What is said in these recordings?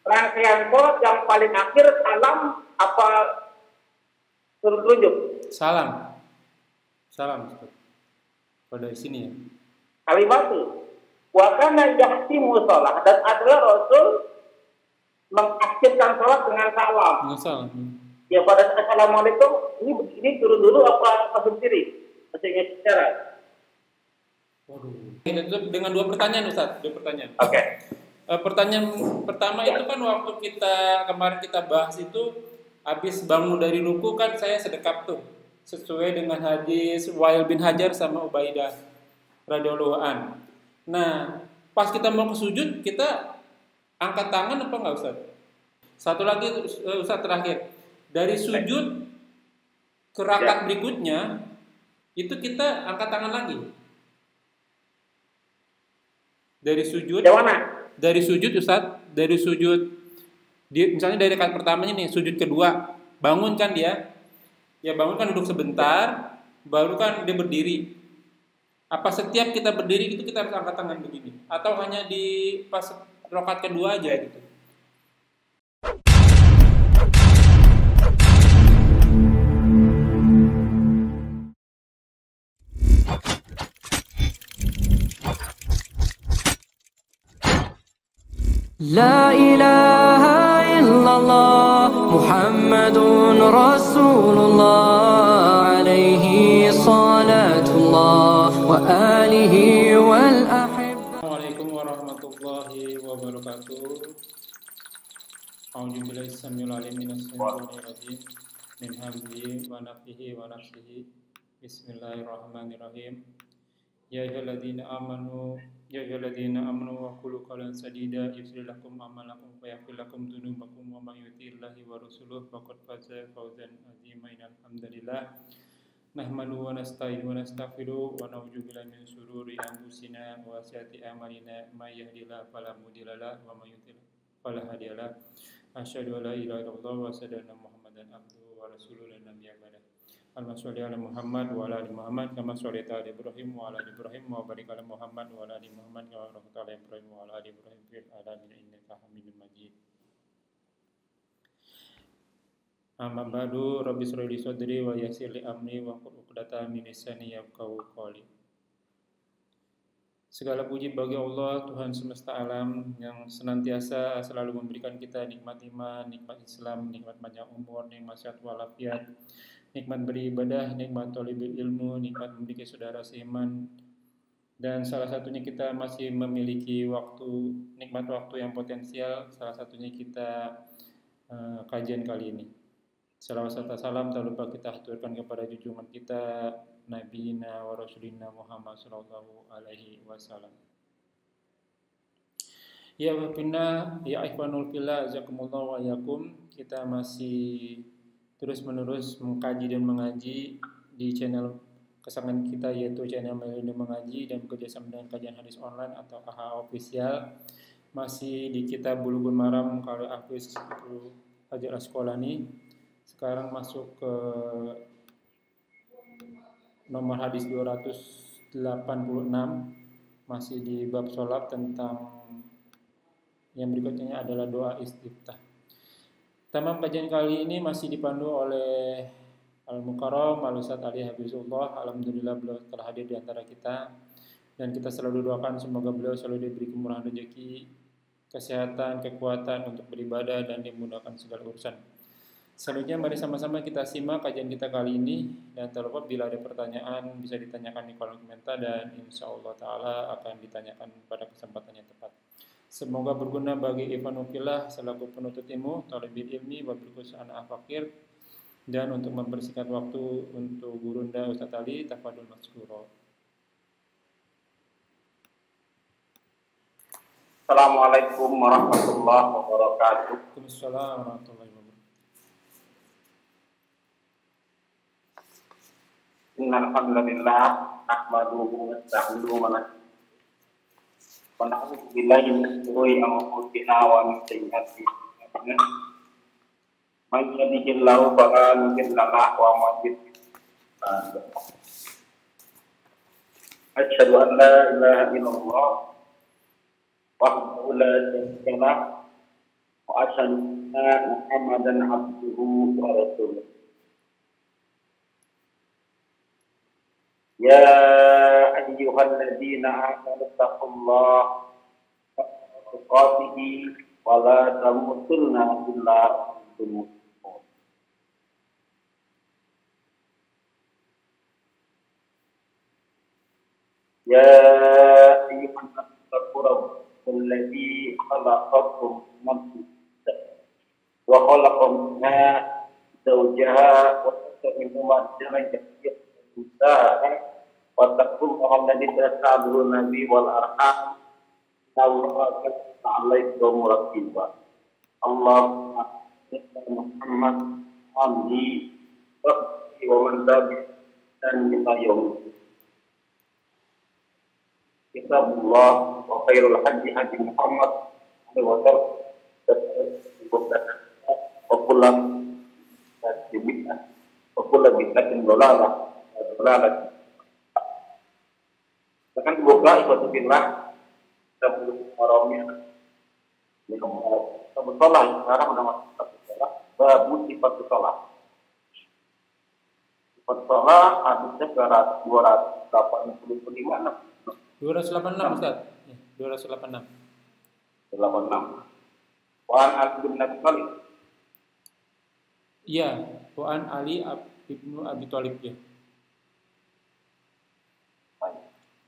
rangkaian sholat yang paling akhir salam apa turun tunjuk? Salam. Salam. Pada sini ya. Kalimat itu. Wa kana yahtimu sholat, dan adalah Rasul mengakhirkan sholat dengan salam. Dengan salam. Ya pada saat assalamualaikum ini turun dulu apa langsung kiri? Maksudnya secara. Waduh. Dengan dua pertanyaan Ustaz, dua pertanyaan. Oke. Pertanyaan pertama itu kan waktu kemarin kita bahas itu habis bangun dari ruku kan saya sedekap tuh sesuai dengan hadis Wa'il bin Hajar sama Ubaidah radhiyallahu an. Nah, pas kita mau ke sujud kita angkat tangan apa enggak Ustaz? Satu lagi Ustaz terakhir. Dari sujud ke rakaat berikutnya itu kita angkat tangan lagi. Dari sujud. Yang mana? Dari sujud Ustaz, dari sujud misalnya dari rakaat pertamanya nih, sujud kedua, bangun kan dia. Ya bangun kan duduk sebentar, baru kan dia berdiri. Apa setiap kita berdiri itu kita harus angkat tangan begini atau hanya di pas rakaat kedua aja gitu? La ilaha illallah Muhammadun Rasulullah alaihi salatullah wa alihi wal ahibba. Assalamualaikum warahmatullahi wabarakatuh. A'udzubillahi samil alim minas syaitonir rajim min hamzihi wa nafthihi wa nafsihi. Bismillahirrahmanirrahim. Ya ayyuhalladzina amanu wa qulu qawlan sadida yuslih lakum a'malakum wa yaghfir lakum dzunubakum wa may yuti'illahi wa rasulahu faqad faza fawzan 'azima. Alhamdulillah nahmaduhu wa nasta'inuhu wa nastaghfiruh wa na'udzu billahi min shururi anfusina wa sayyiati a'malina may yahdihillahu fala mudilla lahu wa may yudlil fala hadiya lahu. Asyhadu an la ilaha illallah wa asyhadu anna Muhammadan abduhu wa rasuluhu la nabiyya ba'dahu. Allahumma sholli ala Muhammad wa ala ali Muhammad kama shallaita ala Ibrahim wa ala ali Ibrahim wa barik ala Muhammad wa ala ali Muhammad kama barakta ala Ibrahim wa ala ali Ibrahim fil alamin innaka Hamidum Majid. Amma ba'du, rabbi shrah li sadri wa yassir li amri wa hlul 'uqdatam min lisani yafqahu qawli. Segala puji bagi Allah Tuhan semesta alam yang senantiasa selalu memberikan kita nikmat iman, nikmat Islam, nikmat panjang umur, nikmat sehat walafiat, nikmat beribadah, nikmat thalibul ilmu, nikmat memiliki saudara seiman, dan salah satunya kita masih memiliki nikmat waktu yang potensial. Salah satunya kita kajian kali ini. Salawat serta salam tak lupa kita haturkan kepada junjungan kita Nabiina wa Rasulina Muhammad sallallahu alaihi wasallam. Ya wabina ya ikhwanul fillah jazakumullah wa yakum. Kita masih terus menerus mengkaji dan mengaji di channel kesayangan kita yaitu channel Milenium Mengaji dan bekerjasama dengan kajian hadis online atau KHA Official. Masih di kitab Bulughul Maram karya Hafiz Ibnu Hajar Asqalani. Sekarang masuk ke nomor hadis 286, masih di bab sholat. Tentang yang berikutnya adalah doa istiftah. Tamam kajian kali ini masih dipandu oleh Al-Mukarram Al-Ustaz Ali Habibullah. Alhamdulillah beliau telah hadir di antara kita, dan kita selalu doakan semoga beliau selalu diberi kemurahan rezeki, kesehatan, kekuatan untuk beribadah dan dimudahkan segala urusan. Selanjutnya mari sama-sama kita simak kajian kita kali ini, dan terlupa bila ada pertanyaan bisa ditanyakan di kolom komentar dan insyaallah taala akan ditanyakan pada kesempatan yang tepat. Semoga berguna bagi Ikhwanullah selaku penuntut ilmu, thalibul ilmi, wabil khusus anak fakir, dan untuk mempersingkat waktu untuk gurunda Ustaz Ali tafadhol mazkura. Assalamualaikum warahmatullahi wabarakatuh. Waalaikumsalam warahmatullahi wabarakatuh. Innal hamdalillah nahmaduhu wa nasta'inuhu wa na'udzu billahi min shururi anfusina wa min sayyiati a'malina. Man yahdihillahu fala mudilla lahu wa man yudlil fala hadiya lahu. Asyhadu an la ilaha illallah wahdahu la syarika lahu wa وأشهد أن محمدا عبده ورسوله. يا أيها الذين آمنوا اتقوا الله حق تقاته ولا تموتن إلا وأنتم مسلمون. يا أيها الناس اتقوا ربكم الذي خلقكم من نفس واحدة وخلق منها زوجها وبث منهما رجالا كثيرا ونساء واتقوا الله الذي تساءلون به والأرحام إن الله كان عليكم رقيبا. اللهم صل على محمد وعلى آله ومن تبعهم إلى يوم الدين. Kitabullah wa khairul hadi hadi Muhammad wa kullu bid'ah wa kullu bid'atin dhalalah wa dhalalah. Bahkan buka ibadah billah sebelum Haramnya salat sekarang udah masuk salat bab sifat salat. Sifat salat hadisnya 285 286 Ustaz. Ya, 286. 86. Wan Ali bin Abi Thalib. Iya, Wan Ali ibnu Abi Thalib ya.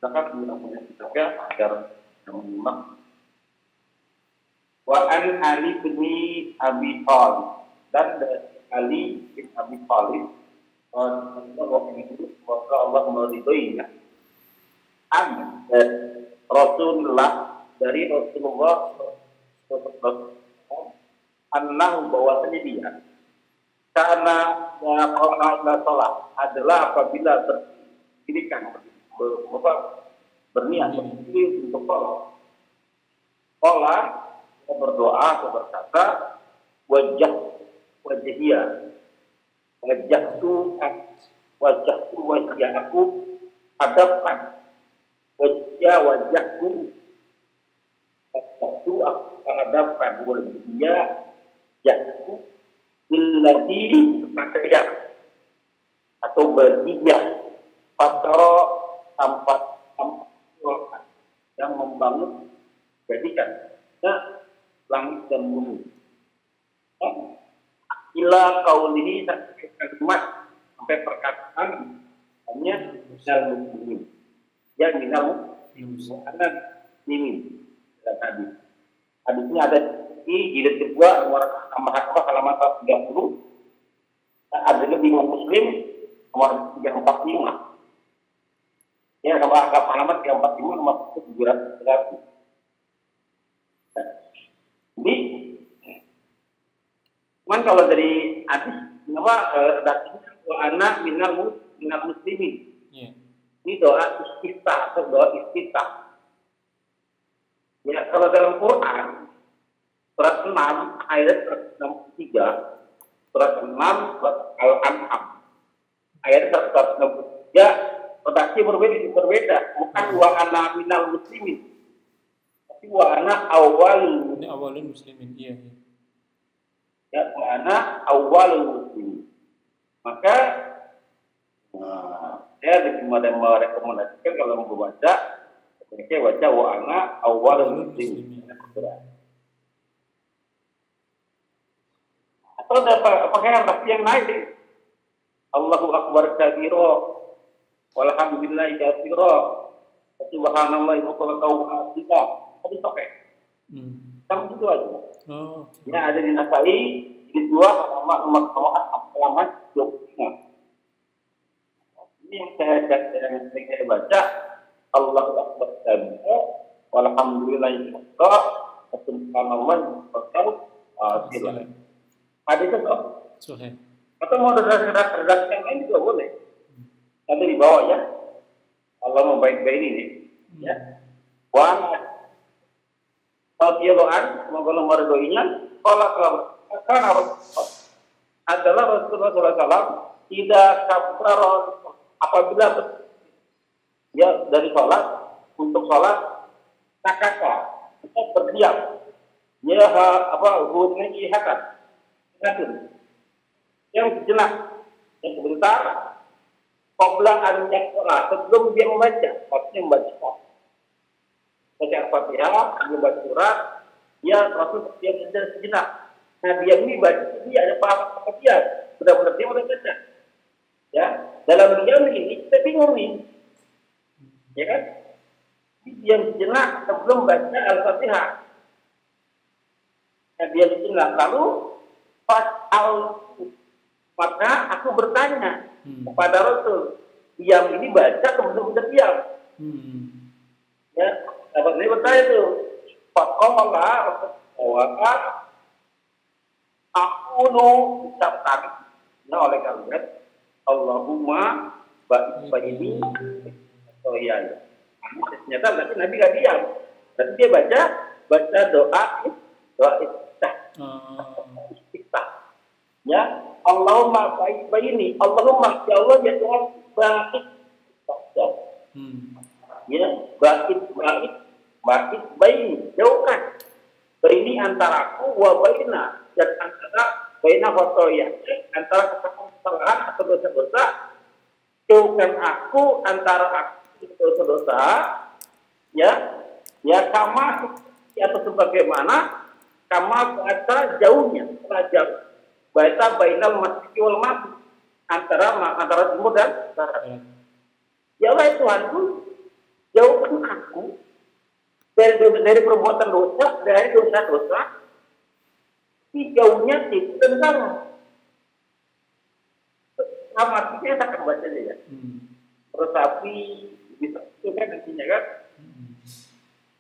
Zakat kita punya kitabnya agar menyimak. Wan Ali bin Abi Thalib dan dari Ali bin Abi Thalib Allah meridhoinya. Rasulullah dari Rasulullah annahu bahwasanya dia karena sholat adalah apabila berdirikan berniat berdiri untuk sholat berdoa atau berkata wajahnya wajah aku hadapkan wajahku aku hadapkan wajahku billadhi kepada atau berdiam patro tempat yang membangun jadikan langit dan bumi ila qaulihi sampai kalimat sampai perkataan hanya dalam bumi ya minal anak mimin tadi hadisnya ada di jilid kedua nomor 4 halaman 30 ada di Imam Muslim nomor 345 ya nomor halaman 345 nomor 700. Jadi cuman kalau dari hadis nama redaksinya wa anak minal muslimin. Ini doa istiftah atau doa istiftah. Ya, kalau dalam Quran surat 6 ayat 163, surat 6 surat Al-An'am ayat 163 redaksi berbeda, bukan wa ana minal muslimin, tapi wa ana awalul muslimin. Iya. Ya, wa ana awalul muslimin. Maka saya lebih merekomendasikan kalau mau baca, saya baca wa ana awalul muslimin. Atau ada pakaian yang lain. Allahu akbar kabira walhamdulillahi katsira subhanallahi wa bihamdihi. Itu pakai. Sama itu aja. Ini ada di Nasai di 2 halaman 25. Ini yang saya baca Allahu akbar kabira walhamdulillahi katsira subhanallahi wa bihamdihi. Ada itu kok. Sahih. Atau mau redaksi yang lain juga boleh. Nanti di bawah ya. Allah mau baik-baik ini nih. Ya. Wa Fatilu'an, semoga Allah meridhoinya. Adalah Rasulullah SAW tidak kabar apabila ya dari sholat untuk sholat nakaka kita berdiam Ya hubungan ihatan. Yang sejenak, yang sebentar, qabla an yaqra, sebelum dia membaca, maksudnya membaca Al-Fatihah, dia baca surat, dia Rasul dia belajar sejenak. Nah, dia ini baca, dia ada paham apa dia, benar-benar dia udah baca. Ya, dalam diam ini kita bingung nih, ya kan? Diam sejenak sebelum baca Al-Fatihah. Nah, dia sejenak, lalu maka aku bertanya kepada Rasul, diam ini baca kemudian kita diam. Ya, dapat ini bertanya itu. Faqala aku ucapkan oleh kalian, Allahumma ini atau ya. Ternyata berarti Nabi gak diam. Berarti dia baca doa istiftah. Ya, Allahumma ini, Allahumma ya Allah ya Tuhan baik. Ya, baik jauhkan ini antara aku wa baina, dan antara baina khotoya, antara kesalahan atau dosa-dosa, jauhkan aku antara aku dosa-dosa, ya kama atau sebagaimana kama antara jauhnya, jauh baita bainal masjid wal masjid, antara timur dan barat. Ya Allah Tuhanku, jauhkan aku dari perbuatan dosa, dari dosa-dosa, jauhnya itu tentang sama kita akan baca ya. Tetapi bisa itu kan nantinya kan,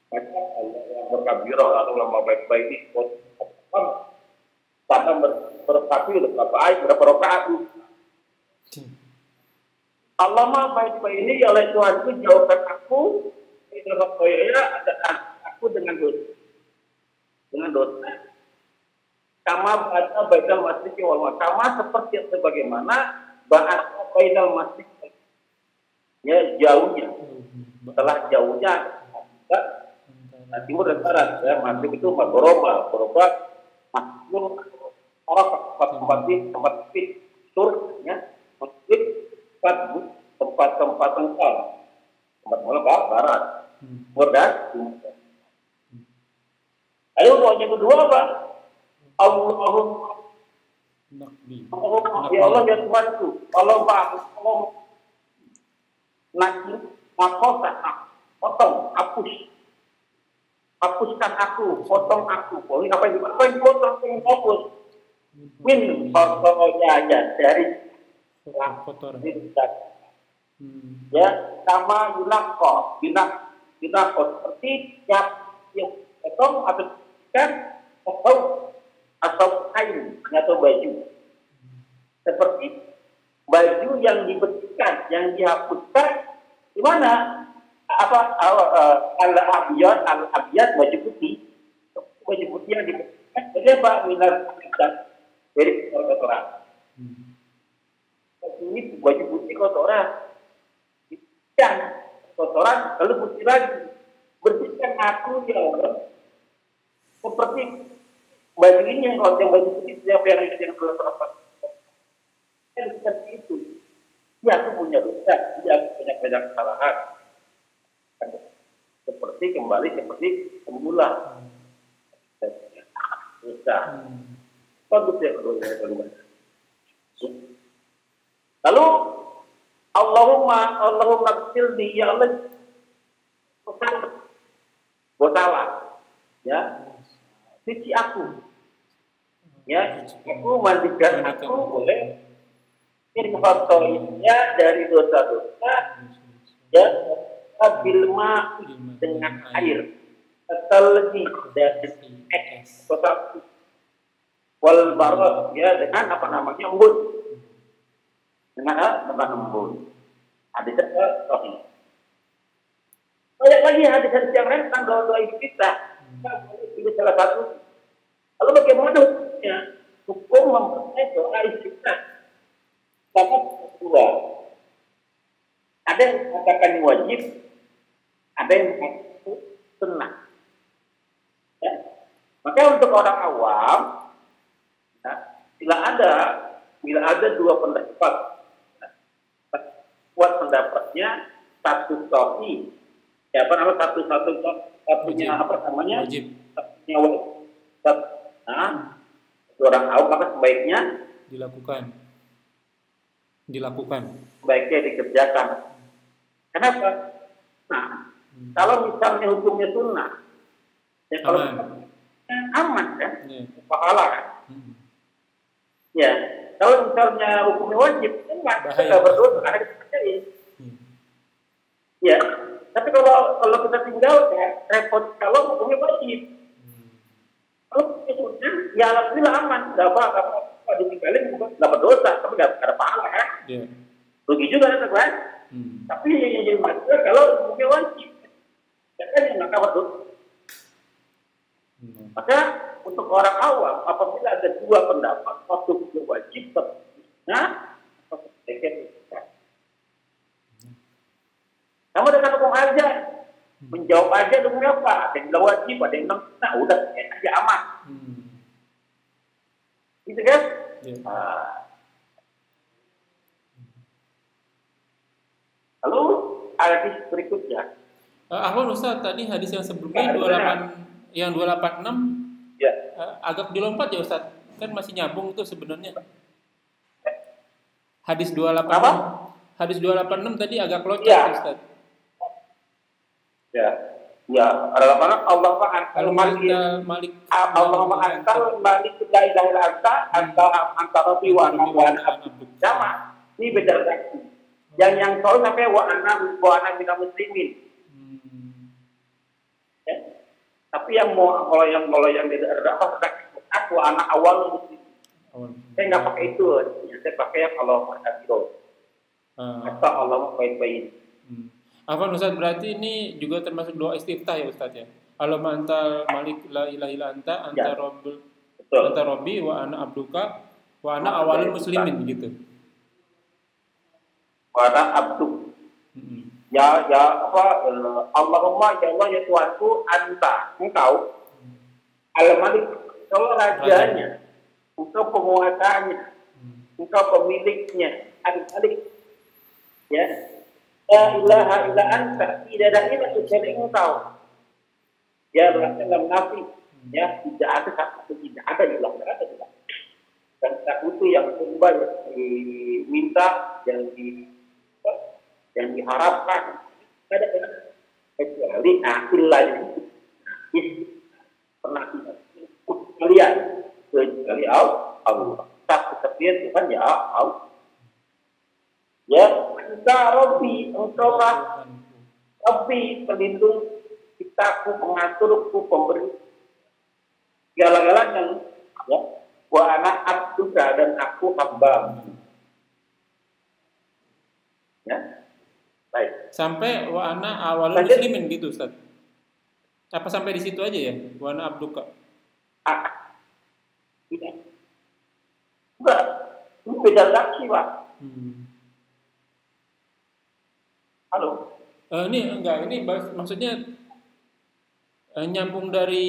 maka Allah yang berkabirah atau lama baik-baik ini, karena bersapi berapa ayat berapa rakaat. Allah mah baik-baik ini oleh Tuhanku jauhkan aku aku dengan dosa. Kama baca bainal masjid wal kama seperti sebagaimana baca bainal masjid. Ya jauhnya. Setelah jauhnya timur dan barat, ya masjid itu Magoroba, masjid tempat sur, ya masjid tempat engkau, tempat malam barat, dan ayo doanya kedua apa? Allahumma ya Allah ya Tuhanku, Allah nasi makota, potong, hapuskan aku, potong aku, apa yang potong, hapus, min ya dari kotor. Ya, sama yunako seperti yang potong atau ikan atau kain atau baju, seperti baju yang dibersihkan, yang dihapuskan, di mana al-abiyat baju putih yang dibersihkan, jadi apa dari kotoran. Ini baju putih kotoran, kotoran lalu putih lagi, bersihkan aku ya Allah, seperti baju ini yang baju putih yang kotoran. Seperti itu. Ya aku punya dosa, ya aku punya banyak kesalahan. Seperti semula. Dosa. Bagus ya kedua. Lalu Allahumma qsilni ya Allah, salah, ya, cuci aku, ya, aku mandikan aku boleh ya dari dosa-dosa, ya, bilma dengan air, lagi dari es, wal barot, ya, dengan apa namanya embun. Dengan embun. Hadis sahih. Banyak lagi hadis yang lain tentang doa-doa istiftah. Ini salah satu. Lalu bagaimana hukumnya? Hukum memperoleh doa istiftah. Sama dua. Ada yang mengatakan wajib, ada yang mengatakan sunnah. Ya. Maka untuk orang awam, ya, bila ada dua pendapat, kuat pendapatnya satu sofi, ya apa namanya satunya apa namanya? Wajib. Satunya wajib. Nah, orang awam maka sebaiknya dilakukan. Sebaiknya dikerjakan. Kenapa? Nah, kalau misalnya hukumnya sunnah, ya kalau aman kan, pahala kan. Ya, kalau misalnya hukumnya wajib, enggak, kita nggak berdosa karena kita kerjain. Ya, tapi kalau kita tinggal ya repot kalau hukumnya wajib. Kalau hukumnya sunnah, ya alhamdulillah aman, nggak apa-apa, ditinggalin nggak berdosa, tapi nggak ada pahala kan. Rugi juga kan. Tapi yang jadi masalah kalau hukumnya wajib, ya kan yang nggak berdosa. Maka untuk orang awam, apabila ada dua pendapat, satu hukum wajib, nah, sama dengan hukum aja, menjawab aja demi apa? Ada yang bilang wajib, ada yang bilang nah udah aja aman, gitu kan? Lalu hadis berikutnya. Ahwan Ustaz, tadi hadis yang sebelumnya 286 ya. Agak dilompat ya Ustaz, kan masih nyambung tuh sebenarnya. Hadis 286. Apa? Hadis 286 tadi agak loncat ya. Ustaz. Ya. Ya, adalah mana Allah Malik Allahumma antal malik la ilaha illa anta antara wa abdu. Sama. Ini beda lagi. Yang soal sampai wa ana minal muslimin. Ya. Tapi yang kalau yang tidak ada aku anak awal muslim. Saya nggak pakai itu, saya pakai kalau ada itu. Atau Allah baik-baik. Afwan Ustaz, berarti ini juga termasuk doa istiftah ya Ustaz ya. Allahumma antal malik la ilaha illa anta anta rabbi wa ana abduka wa ana awalul muslimin gitu. Wa ana abdu. Ya apa Allahumma ya Allah ya Tuhanku anta engkau al-malik, engkau rajanya, engkau penguasanya, engkau pemiliknya, al-malik. Ya. La ilaha illa anta, tidak ada ilah kecuali engkau. Ya dalam nafi, ya tidak ada satu, tidak ada ilah, tidak ada ilah. Dan tak butuh yang sembah, yang diminta, yang diharapkan, tidak ada ilah kecuali ilah itu. Pernah kalian kecuali Allah. Tak seperti Tuhan ya Allah. Ya, engkau lah Rabbi, pelindung ciptaku, pengaturku, pemberi segala-galanya. Ya, wa ana abduka, dan aku hamba. Ya, baik. Sampai wa ana awalul muslimin gitu Ustaz. Apa sampai di situ aja ya? Wa ana abduka. Tidak. Enggak. Ini beda lagi, Pak. Halo. Ini maksudnya nyambung dari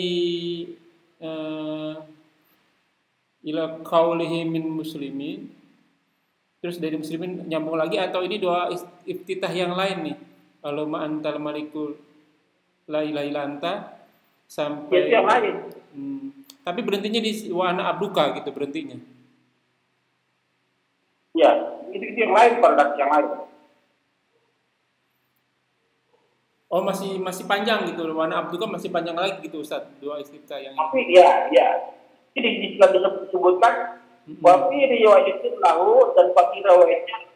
ila qaulihi min muslimin, terus dari muslimin nyambung lagi, atau ini doa iftitah yang lain nih? Allahumma antal malikul la ilaha illa anta sampai yang lain. Tapi berhentinya di wa ana abduka gitu berhentinya. Ya, itu yang lain, pada yang lain. Oh masih panjang gitu, wa ana abduka masih panjang lagi gitu Ustaz, doa istiftah yang tapi ini. Ya. Jadi disebutkan wa fi riwayatin lahu, dan bagi riwayatnya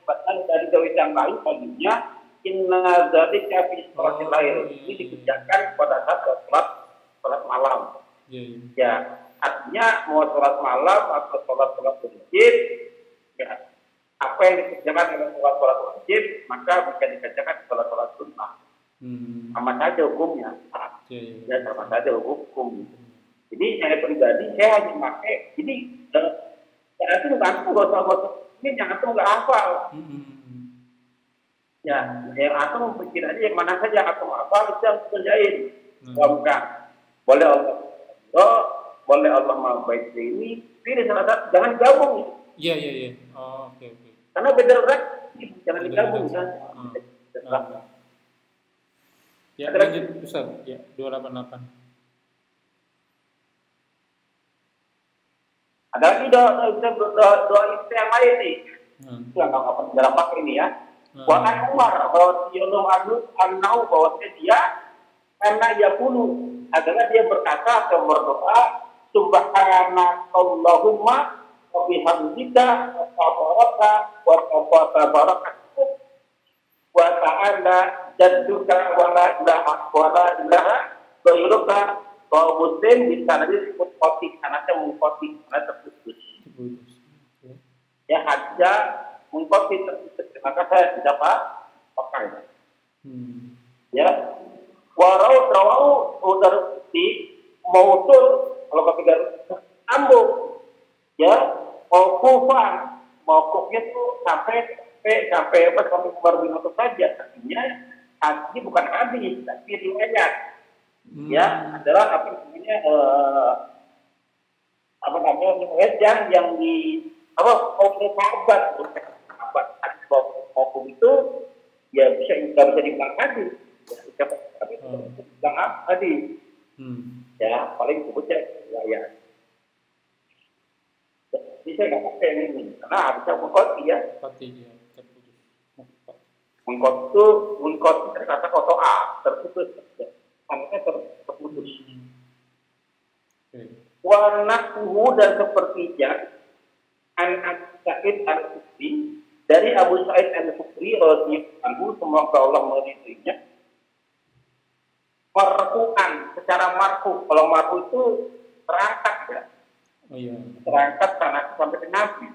dari riwayat yang lain baginya inna dzalika fi salatil lail. Ini dikerjakan pada saat salat malam. Ya, artinya mau salat malam atau salat wajib, ya apa yang dikerjakan dalam salat wajib maka bisa dikerjakan salat sunnah. Sama saja hukumnya. Ya, sama saja hukum. Jadi saya pribadi saya hanya pakai. Jadi saya itu nggak ini yang aku nggak hafal. Ya, yang aku pikir aja yang mana saja aku hafal itu yang kerjain. Bukan boleh Allah boleh Allah maha baik ini, pilih salah satu, jangan gabung. Iya. Oh, oke. Karena beda redaksi, jangan Beda digabung redaksi. kan. Ya, lanjut Ustaz. Ya, 288. Ada lagi doa yang lain nih. Yang nggak dalam pakai ini ya. Buatan Umar radhiyallahu anhu bahwa dia karena yakulu adalah dia berkata atau berdoa subhanakallahumma wa bihamdika wa tabarakatuh wa ta'ala jadduka wa la ilaha ghairuka wa muslim bisa nanti disebut kotik anaknya mengkotik karena terputus ya hajja mengkotik terputus maka saya tidak pakai ya warau terbukti mausul kalau ketiga sambung ya mauqufnya itu sampai baru minuto saja artinya hadis bukan hadis tapi riwayat ya adalah riwayat yang di sahabat mauquf itu ya nggak bisa dibilang hadis tapi dibilang hadis ya paling sebutnya riwayat. Bisa nggak pakai ini karena harusnya mengkot ya. Mengkot kata koto A terputus, maknanya terputus. Warnakuhu dan sepertinya An Sa'id Al-Khudri dari Abu Sa'id Al-Khudri radhiyallahu anhu semoga Allah meridhoinya. Marfu'an secara marfu, kalau marfu itu terangkat ya. Oh iya. Terangkat karena sampai ke Nabi.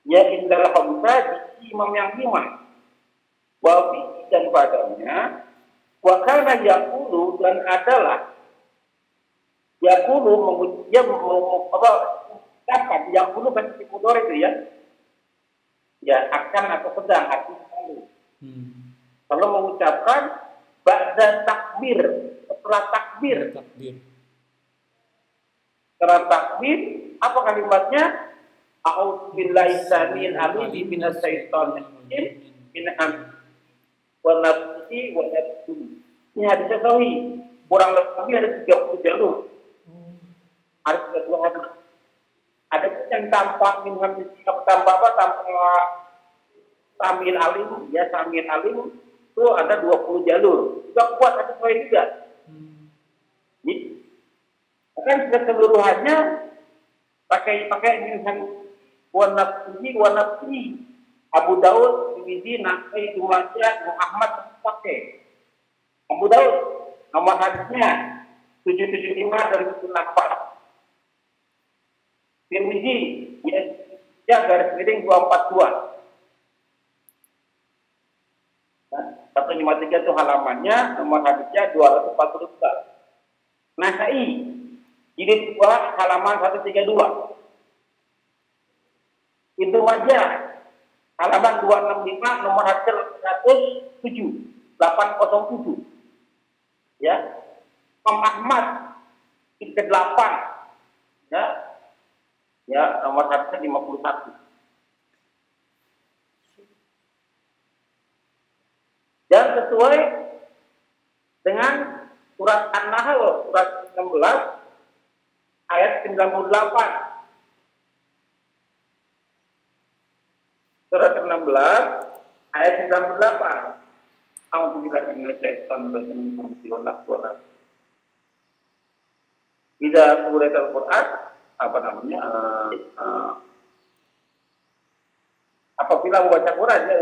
Ya indal hamzah di imam yang lima. Wafi dan padanya. Wakana yakulu dan adalah yakulu mengucapkan yakulu kan mudhari itu ya. Ya akan atau sedang artinya lalu. Kalau mengucapkan ba'da takbir setelah takbir. Setelah takbir, apa kalimatnya? A'udzubillahi samil alim minas syaitonir rajim min hamzihi wa nafthihi wa nafthihi. Ini hadisnya sahih. Kurang lebih ada 30 jalur. Ada 2 hadis. Ada yang tanpa min hamzihi tanpa apa? Tanpa samil alim, ya samil alim itu ada 20 jalur. Juga kuat hadis sahih juga. Kan keseluruhannya pakai minhan wa nafsi Abu Daud Tirmidzi Nasai Majah Muhammad pakai Abu Daud nomor hadisnya 775 dari 78 Tirmidzi ya garis miring 242 nah, 153 itu halamannya nomor hadisnya 242 Nasai jilid 2 halaman 132. Ibnu Majah halaman 265 nomor hadis 807. Ya. Imam Ahmad jilid 8 ya. Ya, nomor hadisnya 51. Dan sesuai dengan surat An-Nahl surat 16 ayat 98. Surat 16 ayat 98. Alhamdulillah syaitan rajim bismillahirrahmanirrahim. Bila surat Al-Qur'an apa namanya? Apabila membaca Quran ya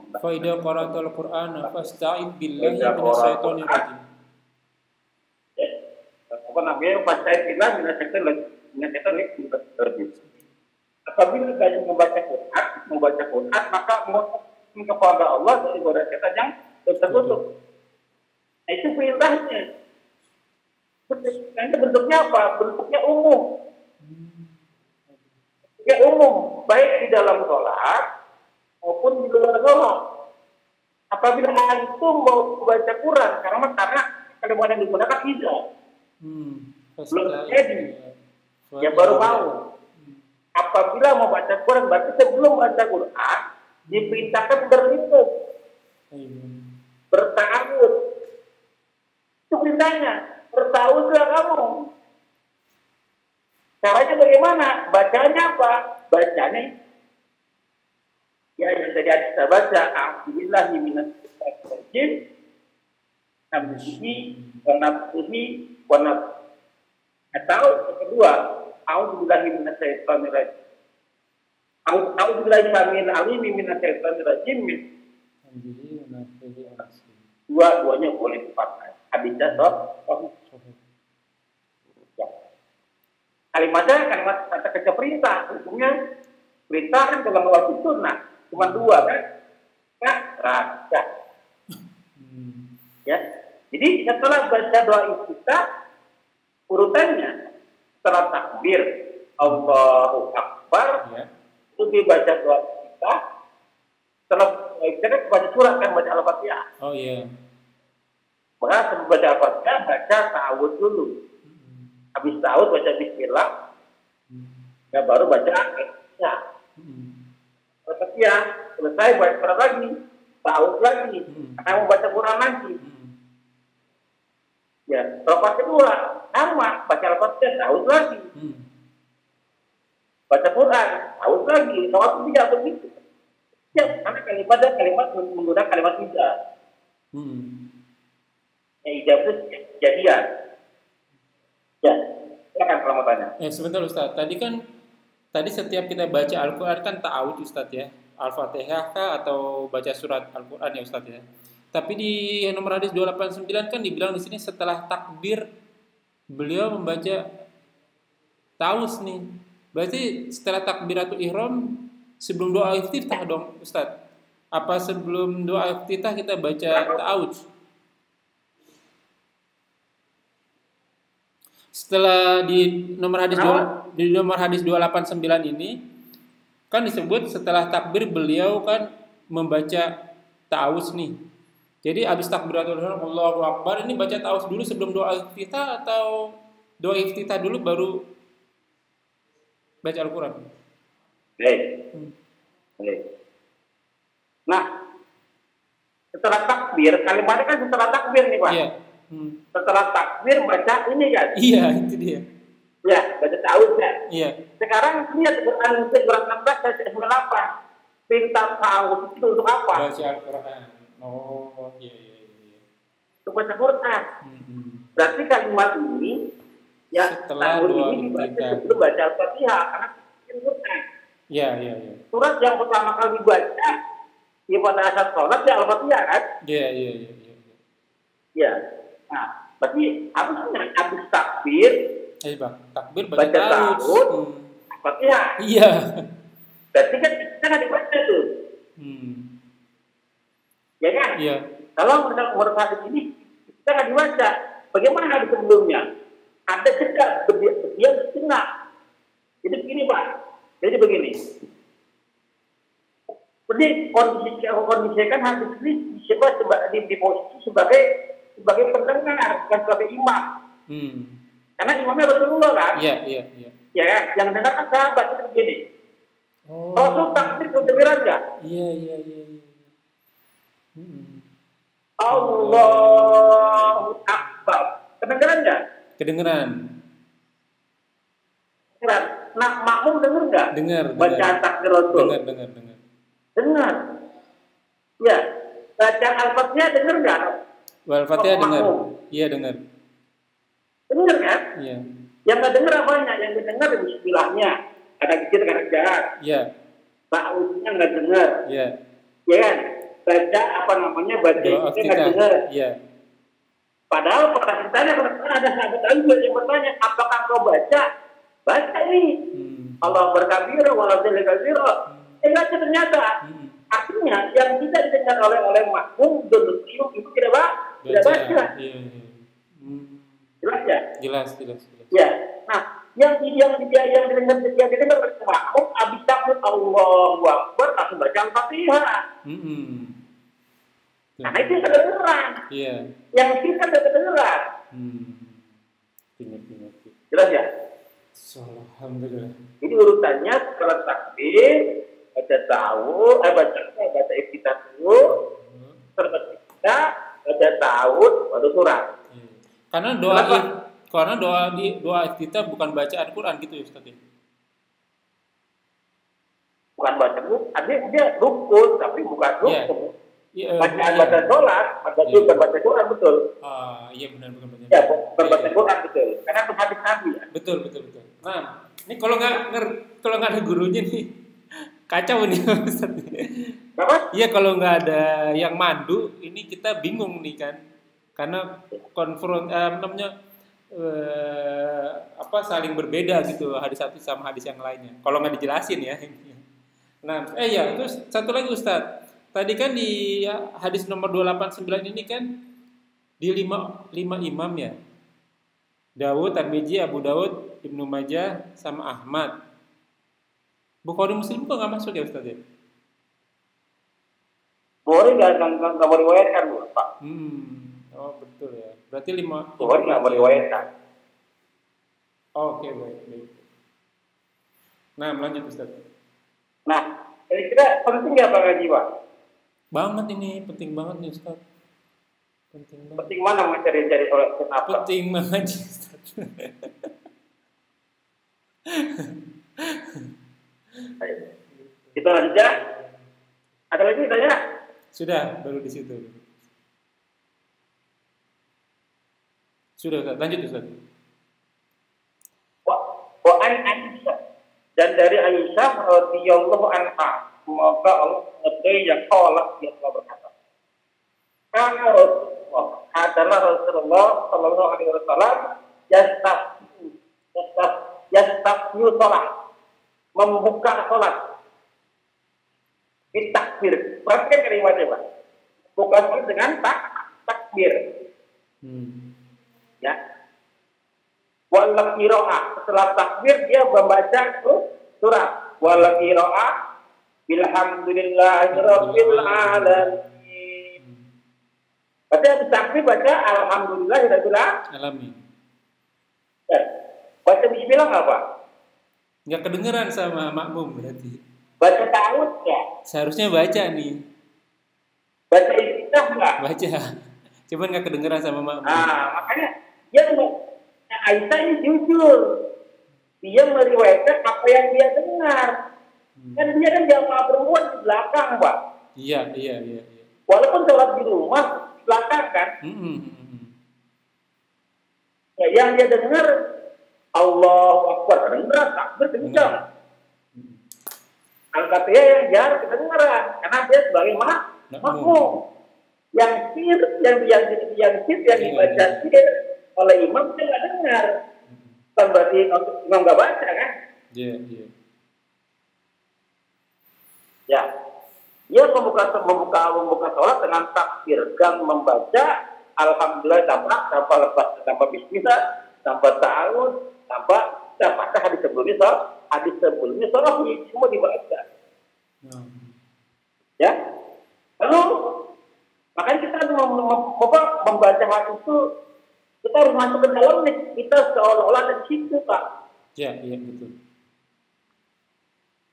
fa idza qara'tal Qur'ana fasta'id billahi minasyaitonir rajim. Apa namanya baca bilang minasyaiton rajim. Apabila kita membaca Quran maka mohon kepada Allah dari godaan setan yang tertutup. Nah, itu perintahnya. Nanti bentuknya apa? Bentuknya umum. Bentuknya umum, baik di dalam sholat maupun di luar sholat. Apabila antum mau membaca Quran, karena kalimat yang digunakan tidak. Belum terjadi. Ya baru mau. Apabila mau baca Quran, berarti sebelum baca Quran diperintahkan berlindung, bertawud. Itu perintahnya. Bertawudlah kamu. Caranya bagaimana? Bacanya apa? Bacanya ya yang tadi kita baca, Alhamdulillah minasyaitonir rajim, hamdihi wa nafsihi wa nafsihi. Atau yang kedua, A'udzubillahi minasyaitonir rajim. A'udzubillahi samil alim minasyaitonir rajim. Dua-duanya boleh dipakai. Hadisnya ya. Kalimatnya kalimat kata kerja perintah, hukumnya perintah kan dalam wajib sunnah cuma dua kan, ya. Ya. Jadi setelah baca doa istiftah, urutannya setelah takbir Allahu Akbar, itu dibaca doa istiftah. Setelah kita baca surat kan, baca Al-Fatihah. Oh iya. Maka sebelum baca Al-Fatihah baca ta'awudz dulu. Habis ta'awudz baca bismillah. Ya baru baca Al-Fatihah. Al-Fatihah selesai baca surat lagi, ta'awudz lagi. Akan membaca Quran lagi. Ya, rakaat kedua sama baca Al-Fatihah, ta'awudz lagi. Baca Quran, ta'awudz lagi. Rakaat tidak begitu. Ya, karena kalimat menggunakan kalimat ijab. Ya, ijab itu kejadian. Ya, silakan kalau mau tanya. Sebentar Ustaz. Tadi setiap kita baca Al-Quran kan ta'awudz Ustaz ya. Al-Fatihah kah atau baca surat Al-Quran ya Ustaz ya. Tapi di nomor hadis 289 kan dibilang di sini setelah takbir beliau membaca ta'awudz nih. Berarti setelah takbiratul ihram sebelum doa iftitah dong Ustaz. Apa sebelum doa iftitah kita baca ta'awudz? Setelah di nomor hadis 289 ini kan disebut setelah takbir beliau kan membaca ta'awudz nih. Jadi habis takbiratul ihram Allahu Akbar ini baca ta'awudz dulu sebelum doa iftitah atau doa iftitah dulu baru baca Al-Quran? Baik. Nah, setelah takbir, kalimatnya kan setelah takbir nih Pak. Iya. Setelah takbir baca ini kan? Iya, itu dia. Ya, baca ta'awudz ya. Iya. Sekarang lihat Quran surat 16 dan surat apa? Perintah ta'awudz itu untuk apa? Baca Al-Quran. Oh, iya. Untuk baca Quran. Berarti kalimat ini ya setelah doa ini dibaca iftitah. sebelum baca Al-Fatihah karena Quran. Iya. Surat yang pertama kali dibaca di pada saat sholat ya Al-Fatihah kan? Iya. Ya. Nah, berarti harusnya habis takbir Bang, takbir baca baca ta'awudz, Al-Fatihah. Iya. Berarti kan kita nggak dibaca tuh. Ya kan? Iya. Kalau menurut hadis ini kita nggak dibaca. Bagaimana hadis sebelumnya? Ada jeda berdiam sejenak. Jadi begini Pak. Jadi begini. Jadi kondisi kan hadis ini di posisi sebagai pendengar, bukan sebagai imam. Karena imamnya Rasulullah kan? Iya. Ya kan? Yang dengar kan sahabat itu begini. Rasul takbir kedengeran nggak? Iya. Allahu Akbar. Kedengeran nggak? Kedengeran. Nah, makmum denger nggak? Dengar. Bacaan takbir Rasul. Dengar. Dengar. Ya. Bacaan Al-Fatihah denger nggak? Al-Fatihah dengar. Iya, dengar. Dengar kan? Iya. Yang nggak denger apanya? Yang didengar bismillahnya. Ada kecil, ada jahat. Iya. Ta'awudznya nggak dengar. Iya. Ya kan? Baca baca doa itu nggak dengar. Iya. Padahal pada ditanya, ada sahabat juga yang bertanya, apakah kau baca? Baca ini. Allah berkabir, walau kabir. Baca ternyata. Artinya yang tidak didengar oleh makmum dan muslim itu tidak baca. Iya. Jelas ya? Jelas. Ya. Nah, yang didengar oleh makmum habis takbir Allahu Akbar langsung baca Al-Fatihah. Karena itu yang kedengeran. Iya. Yang sir kan tidak kedengeran. Ingat. Jelas ya? Alhamdulillah. Jadi urutannya setelah takbir, baca iftitah dulu, setelah iftitah, baca ta'awud, baru surat. Iya. Karena doa iftitah bukan bacaan Quran gitu ya Ustaz. Bukan baca buku, dia rukun, tapi bukan rukun. Bacaan baca sholat, bukan baca Quran, betul. Iya benar bukan baca. Ya, bukan baca Quran, betul. Karena itu hadis Nabi. Ya? Betul. Nah, ini kalau nggak ada gurunya nih kacau nih Ustaz. Kenapa? Iya kalau nggak ada yang mandu, ini kita bingung nih kan, karena saling berbeda gitu hadis satu sama hadis yang lainnya. Kalau nggak dijelasin ya. Nah, terus satu lagi Ustaz. Tadi kan di hadis nomor 289 ini kan di lima imam ya. Dawud, Tirmidzi, Abu Dawud, Ibnu Majah, sama Ahmad. Bukhari Muslim kok nggak masuk ya Ustaz ya? Bukhari nggak meriwayatkan Pak. Oh betul ya. Berarti 5. Bukhari nggak meriwayatkan. Oke, baik. Nah, lanjut Ustaz. Nah, kira-kira penting nggak Pak Haji Pak? Banget ini, penting banget nih Ustaz. Penting mana mencari-cari sholat kenapa? Penting banget Ustaz. Kita lanjut ya. Ada lagi tanya? Sudah, baru di situ. Sudah Ustaz, lanjut Ustaz. Wa an Aisyah, dan dari Aisyah radhiyallahu anha, semoga Allah mengetahui yang dia telah berkata. Karena Rasulullah sallallahu alaihi wasallam yastafyu salat, membuka salat. Takbir. Perhatikan kalimatnya, Pak. Buka salat dengan takbir. Ya. Wal qiraah, setelah takbir dia membaca surat. Wal qiraah bilhamdulillahirabbil alamin. Berarti habis takbir baca alhamdulillahirabbil alamin. Ya. Baca bismillah enggak, Pak? Enggak kedengeran sama makmum berarti. Baca ta'awudz ya? Seharusnya baca nih. Baca iftitah enggak? Baca. Cuman enggak kedengeran sama makmum. Makanya Aisyah ini jujur. Dia meriwayatkan apa yang dia dengar. Kan dia kan jamaah perempuan di belakang, Pak. Iya. Walaupun sholat di rumah di belakang kan. Ya, yang dia dengar Allahu Akbar, kedengeran takbir kencang. Al-Fatihah yang jarang kedengeran karena dia sebagai makmum. Yang sir yang dibaca sir oleh imam dia nggak dengar. Kan berarti imam nggak baca kan? Iya. Ya, dia membuka sholat dengan takbir dan membaca alhamdulillah tanpa lepas, tanpa bismillah, tanpa ta'awud, tanpa hadis sebelumnya sholat semua dibaca. Ya, lalu makanya kita membaca hadis itu kita harus masuk ke dalam nih, kita seolah-olah ada di situ, Pak. Iya betul.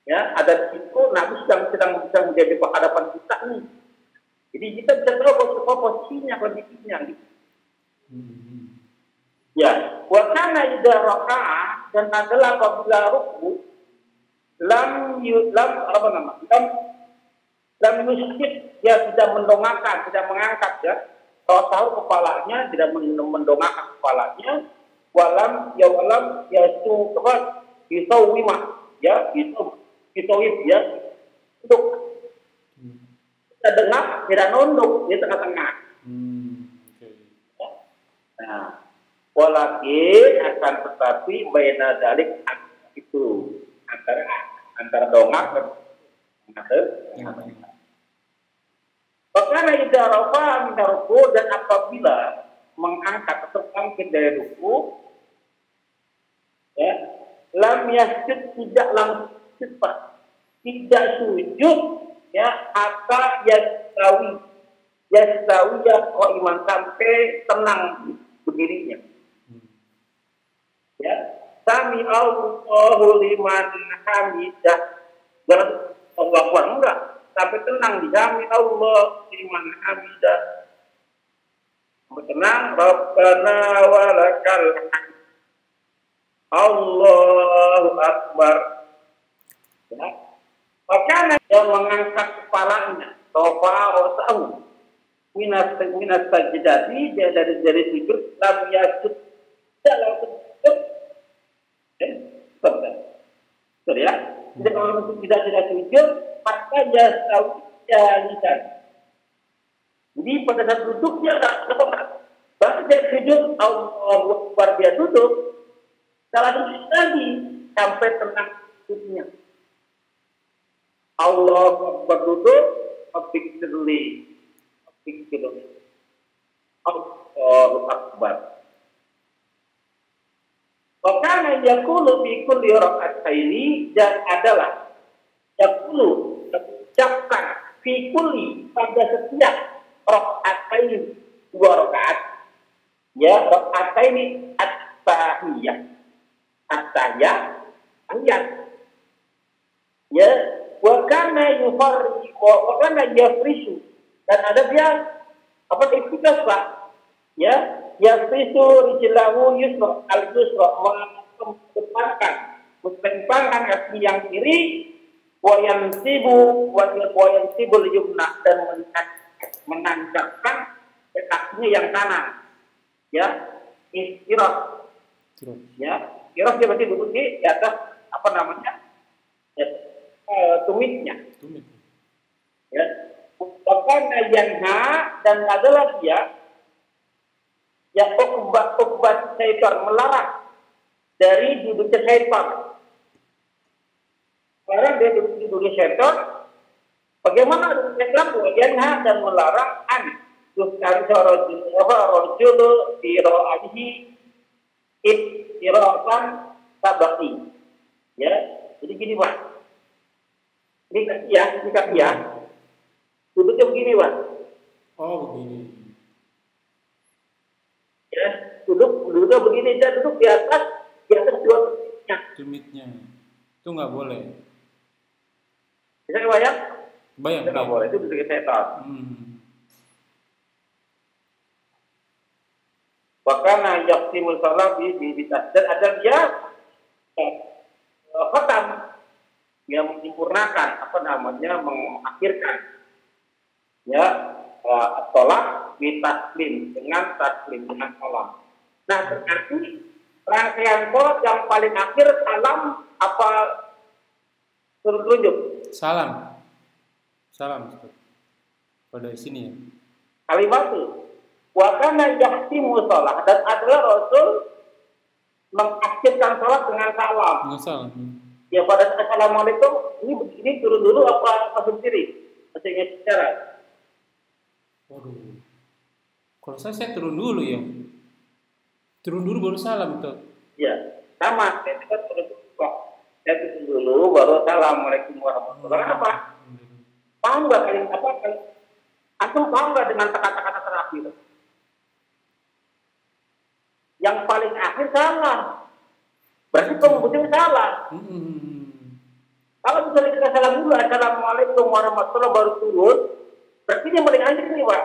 Ya, ada di situ Nabi sedang menjadi penghadapan kita nih. Jadi kita bisa tahu posisinya, kondisinya gitu. Ya, wa kana idza raka'a, dan adalah apabila ruku lam yusjud, dia tidak mendongakkan, tidak mengangkat ya. Kalau tahu kepalanya tidak mendongakkan kepalanya, walam yusawwima ya, yusawwib ya. Untuk kita dengar tidak nunduk di tengah-tengah. Nah, walakin akan tetapi baina dalik itu antara dongak dan Bahkan idza rafa'a min ruku, dan apabila mengangkat atau bangkit dari ruku, ya, lam yasjud, tidak langsung tidak sujud, ya, hatta yastawiyah qa'iman, sampai tenang berdirinya. Ya, sami Allahu liman hamidah. Berarti Allah Akbar enggak, sampai tenang di sami Allah liman hamidah. Sampai tenang, Rabbana walakal hamd. Allahu Akbar. Ya. Makanya yang mengangkat kepalanya, tofa rosahu minas sajdati, dia dari sujud, lam yasud, tidak langsung sujud. Betul ya? Jadi kalau tidak sujud, maka jasawi jalisan. Jadi pada saat duduk dia tak lepas. Baru dia sujud, Allahu Akbar, dia duduk. Salah sujud lagi sampai tenang sujudnya. Allahu Akbar duduk, fikirli. Allahu Akbar. Wakana yakulu fi kulli raka'ataini, dan adalah yakulu mengucapkan fi kulli, pada setiap raka'ataini, 2 rakaat. Ya, raka'ataini at-tahiyah. At-tahiyah ayat. Ya, wakana yufarri wakana yafrisu, dan ada dia apa ikhlas Pak, ya, yafrisu rijlahu yusra al-yusra, mengedepankan kaki yang kiri, wa yansibul yumna, dan menancapkan kakinya yang kanan, ya, istirahat, ya, istirahat dia berarti duduk di atas apa namanya, ya, tumitnya. Ya. Bahkan yanha, dan adalah dia yang ukbat syaitan, melarang dari duduknya syaitan. Melarang dari duduknya syaitan. Bagaimana duduknya syaitan? Yanha, dan melarang an yusari rajulu fi ra'atihi ittiratan tabaqi. Ya, jadi gini Pak. Ini kaki ya. Duduknya begini, Pak. Oh, begini. Ya, duduknya begini, dan duduk di atas 2 tumitnya. Tumitnya. Itu nggak boleh. Bisa kebayang? Bayang. Itu nggak boleh, itu duduknya setan. Wakana yaktimul salat di dan ada dia khatam, yang menyempurnakan apa namanya, mengakhirkan, ya, sholat bitaslim, dengan taslim, dengan salam. Nah, berarti rangkaian sholat yang paling akhir salam apa turun tunjuk? Salam pada sini ya. Kalimat itu wakana yahtimu sholat, dan adalah Rasul mengakhirkan sholat dengan salam. Dengan salam. Ya, pada saat assalamualaikum, ini turun dulu apa langsung kiri? Maksudnya secara. Waduh. Kalau saya turun dulu ya. Turun dulu baru salam itu. Ya, sama. Saya juga turun dulu. Saya turun dulu baru assalamualaikum warahmatullahi wabarakatuh. Paham nggak kalian apa? Antum paham nggak dengan kata-kata terakhir? Yang paling akhir salah. Berarti pembuktian salah. Kalau misalnya kita salam dulu, assalamualaikum warahmatullahi wabarakatuh, baru turun, berarti dia paling akhir nih Pak.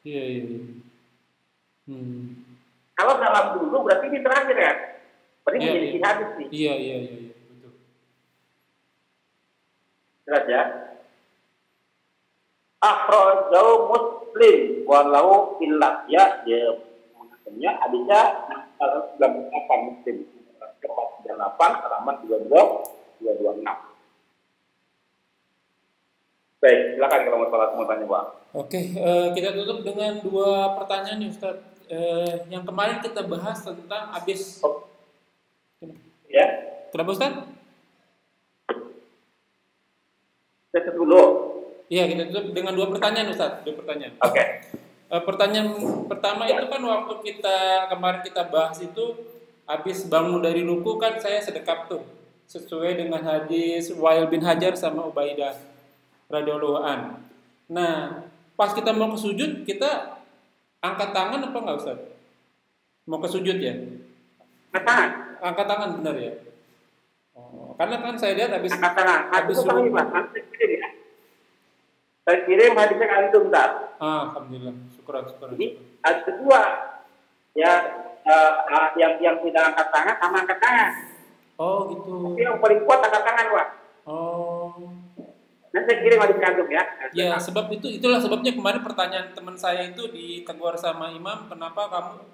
Iya. Kalau salam dulu, berarti ini terakhir ya. Berarti menjadi hadis nih. Iya, betul. Jelas ya. Akhrajahu Muslim walau illah, ya, dia mengatakannya hadisnya dalam Muslim 498 halaman 226. Baik, silakan kalau mau tanya Pak. Oke, kita tutup dengan 2 pertanyaan nih Ustaz. Yang kemarin kita bahas tentang habis. Ya. Kenapa Ustaz? Kita dulu. Iya, kita tutup dengan 2 pertanyaan Ustaz. 2 pertanyaan. Oke. Pertanyaan pertama itu kan waktu kemarin kita bahas itu, habis bangun dari ruku kan saya sedekap tuh, sesuai dengan hadis Wa'il bin Hajar sama Ubaidah radhiyallahu an. Nah, pas kita mau ke sujud kita angkat tangan apa enggak Ustaz? Mau ke sujud ya? Angkat Angkat tangan benar ya? Oh, karena kan saya lihat habis tangan. habis Aku tahu subuh. Pak. Nanti kirim ya. Saya kirim hadisnya antum bentar. Alhamdulillah, syukur. Jadi hadis kedua ya yang tidak angkat tangan sama angkat tangan. Oh gitu. Tapi yang paling kuat angkat tangan Pak. Oh. Nanti saya kirim hadis antum ya. Ya, sebab itulah sebabnya kemarin pertanyaan teman saya itu ditegur sama imam, kenapa kamu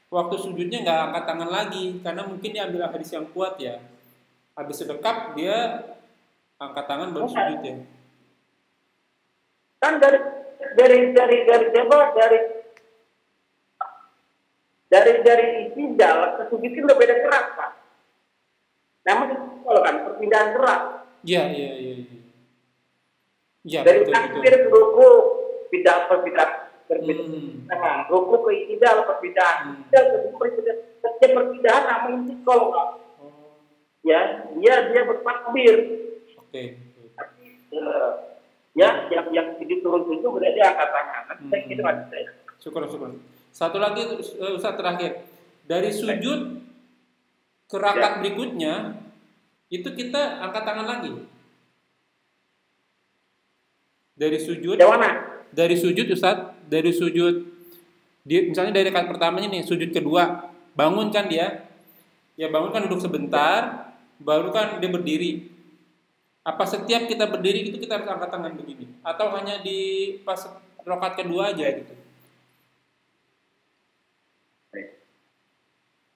waktu sujudnya nggak angkat tangan lagi? Karena mungkin dia ambil hadis yang kuat ya. Habis sedekap dia angkat tangan baru sujud ya. Kan dari istidal ke sujud itu udah beda gerak Pak. Namun kalau kan perpindahan gerak Iya. Ya, dari betul. takbir ke ruku pindah perpindahan, ruku ke istidal perpindahan, istidal ke ruku perpindahan, setiap perpindahan namun kalau Oh, ya dia bertakbir. oke. Ya yang turun itu berarti angkat tangan. Nanti saya kira ada saya. Syukur. Satu lagi Ustaz terakhir. Dari sujud ke rakaat berikutnya itu kita angkat tangan lagi. Dari sujud. Yang mana? Dari sujud Ustaz, dari sujud misalnya dari rakaat pertamanya nih, sujud kedua, bangun kan dia. Ya bangun kan duduk sebentar, baru kan dia berdiri. Apa setiap kita berdiri itu kita harus angkat tangan begini? Atau hanya di pas rakaat kedua aja gitu?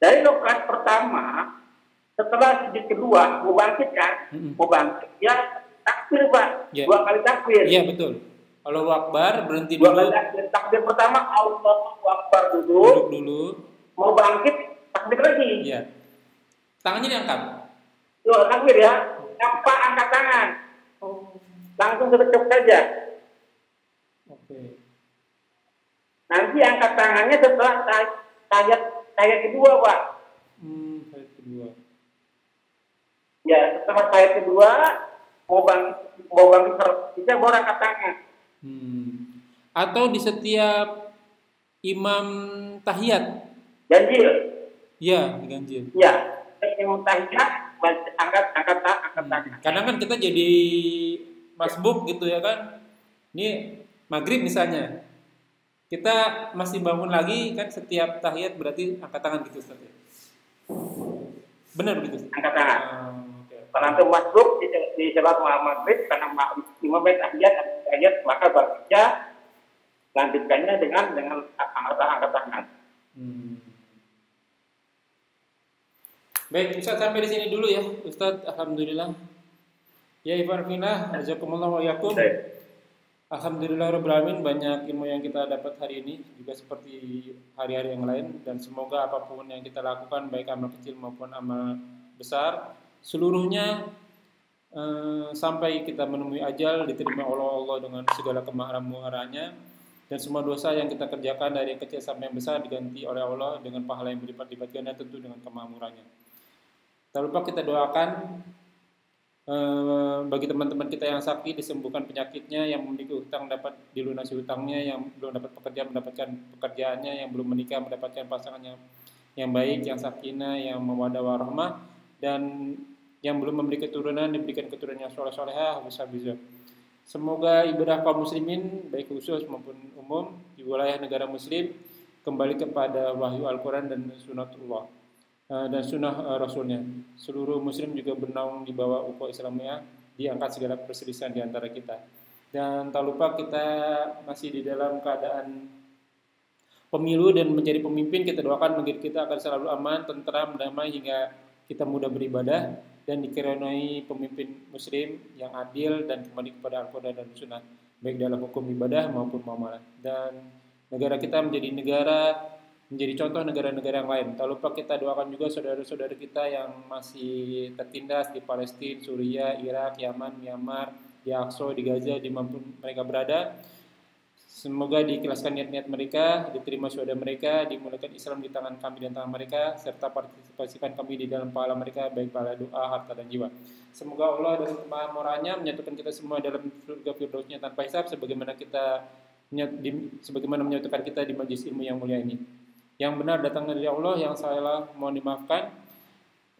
Dari rakaat pertama setelah sujud kedua mau bangkit ya takbir Pak, Ya. 2 kali takbir. Iya betul. Allahu Akbar, berhenti 2 dulu, kali takbir. Takbir pertama Allahu Akbar duduk duduk, dulu. mau bangkit takbir lagi. Iya. Tangannya diangkat. 2 takbir ya, tanpa angkat tangan. Langsung tercep saja. Oke. Nanti angkat tangannya setelah tahiyat kedua Pak. Ayat kedua. Ya setelah tahiyat kedua mau bangkit bisa baru angkat tangan. Atau di setiap imam tahiyat. Ganjil. Iya, diganjil. Ya, yang tahiyat angkat tangan. Kadang kan kita jadi masbuk gitu ya kan. Ini maghrib misalnya. Kita masih bangun lagi kan setiap tahiyat berarti angkat tangan gitu Ustaz. Benar begitu. Angkat tangan. Oke. Kalau antum masbuk di salat maghrib karena imam tahiyat maka baca lanjutkannya dengan angkat tangan. Baik, Ustaz sampai di sini dulu ya, Ustaz. Alhamdulillah. Ya Ikhwan fillah, jazakumullah wa yakum. Alhamdulillah rabbil alamin, banyak ilmu yang kita dapat hari ini juga seperti hari-hari yang lain, dan semoga apapun yang kita lakukan baik amal kecil maupun amal besar seluruhnya sampai kita menemui ajal diterima oleh Allah dengan segala kemahram-muharanya, dan semua dosa yang kita kerjakan dari yang kecil sampai yang besar diganti oleh Allah dengan pahala yang berlipat-lipat ganda tentu dengan kemahmurannya. Tak lupa kita doakan bagi teman-teman kita yang sakit disembuhkan penyakitnya, yang memiliki hutang dapat dilunasi hutangnya, yang belum dapat pekerjaan mendapatkan pekerjaannya, yang belum menikah mendapatkan pasangannya yang baik, yang sakinah, yang mawaddah warahmah, dan yang belum memiliki keturunan diberikan keturunan yang soleh-solehah habis-habisnya. Semoga ibadah kaum muslimin baik khusus maupun umum di wilayah negara muslim kembali kepada wahyu Al-Quran dan sunnatullah dan sunnah Rasulnya. Seluruh muslim juga bernaung di bawah ukhuwah Islamiyah, diangkat segala perselisihan di antara kita. Dan tak lupa kita masih di dalam keadaan pemilu dan menjadi pemimpin, kita doakan negeri kita akan selalu aman, tentram, damai hingga kita mudah beribadah dan dikaruniai pemimpin muslim yang adil dan kembali kepada Al-Quran dan sunnah baik dalam hukum ibadah maupun muamalah, dan negara kita menjadi contoh negara-negara yang lain. Tak lupa kita doakan juga saudara-saudara kita yang masih tertindas di Palestina, Suriah, Irak, Yaman, Myanmar, di Aqsa, di Gaza, dimanapun mereka berada. Semoga diikhlaskan niat-niat mereka, diterima syuhada mereka, dimulakan Islam di tangan kami dan tangan mereka, serta partisipasikan kami di dalam pahala mereka, baik pahala doa, harta, dan jiwa. Semoga Allah dengan kemahmurahnya menyatukan kita semua dalam surga firdausnya tanpa hisab, sebagaimana menyatukan kita di majelis ilmu yang mulia ini. Yang benar datang dari Allah, yang salah mohon dimaafkan.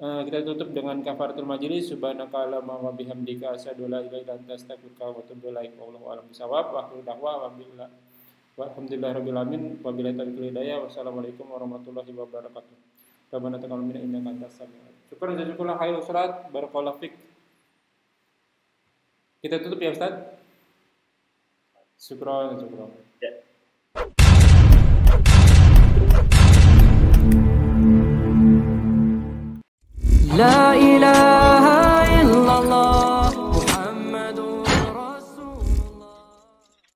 Kita tutup dengan kafaratul majlis. Subhanaka Allahumma wa bihamdika asyhadu an la ilaha illa anta astaghfiruka wa atubu ilaik. Wallahu a'lam bishawab. Wa akhiru da'wa walhamdulillahirabbil alamin. Wabillahi taufiq wal hidayah. Wassalamualaikum warahmatullahi wabarakatuh. Rabbana taqabbal minna innaka antas samiul alim. Syukran jazakumullah khairan Ustaz. Barakallahu fik. Kita tutup ya Ustaz. Syukran. Ya. لا